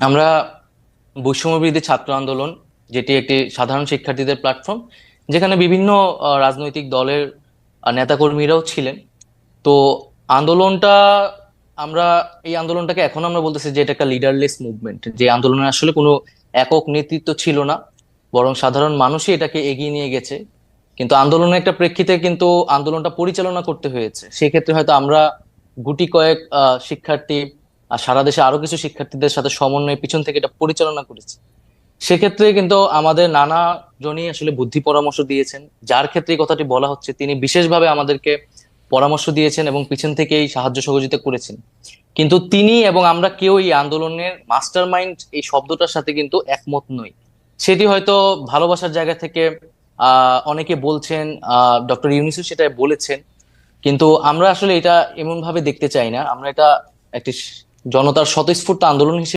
আমরা বৈষম্যবিরোধী ছাত্র আন্দোলন, যেটি একটি সাধারণ শিক্ষার্থীদের প্ল্যাটফর্ম, যেখানে বিভিন্ন রাজনৈতিক দলের নেতাকর্মীরাও ছিলেন। তো আন্দোলনটা আমরা এই আন্দোলনটাকে এখন আমরা বলতেছি যে এটা একটা লিডারলেস মুভমেন্ট, যে আন্দোলনের আসলে কোনো একক নেতৃত্ব ছিল না, বরং সাধারণ মানুষই এটাকে এগিয়ে নিয়ে গেছে। কিন্তু আন্দোলনের একটা প্রেক্ষিতে কিন্তু আন্দোলনটা পরিচালনা করতে হয়েছে, সেক্ষেত্রে হয়তো আমরা গুটি কয়েক শিক্ষার্থী আর সারা দেশে আরো কিছু শিক্ষার্থীদের সাথে সমন্বয়ে পিছন থেকে এটা পরিচালনা করেছি। সেক্ষেত্রে কিন্তু আমাদের নানা জনই আসলে বুদ্ধি পরামর্শ দিয়েছেন। যার ক্ষেত্রে এই কথাটি বলা হচ্ছে তিনি বিশেষভাবে আমাদেরকে পরামর্শ দিয়েছেন এবং পিছন থেকেই সাহায্য সহযোগিতা করেছেন। কিন্তু তিনি এবং আমরা কেউ এই আন্দোলনের মাস্টার মাইন্ড এই শব্দটার সাথে কিন্তু একমত নই। সেটি হয়তো ভালোবাসার জায়গা থেকে অনেকে বলছেন, ডক্টর ইউনূসও সেটা বলেছেন। কিন্তু আমরা আসলে এটা এমন ভাবে দেখতে চাই না, আমরা এটা একটি জনতার স্বতঃস্ফূর্ত আন্দোলন হিসেবে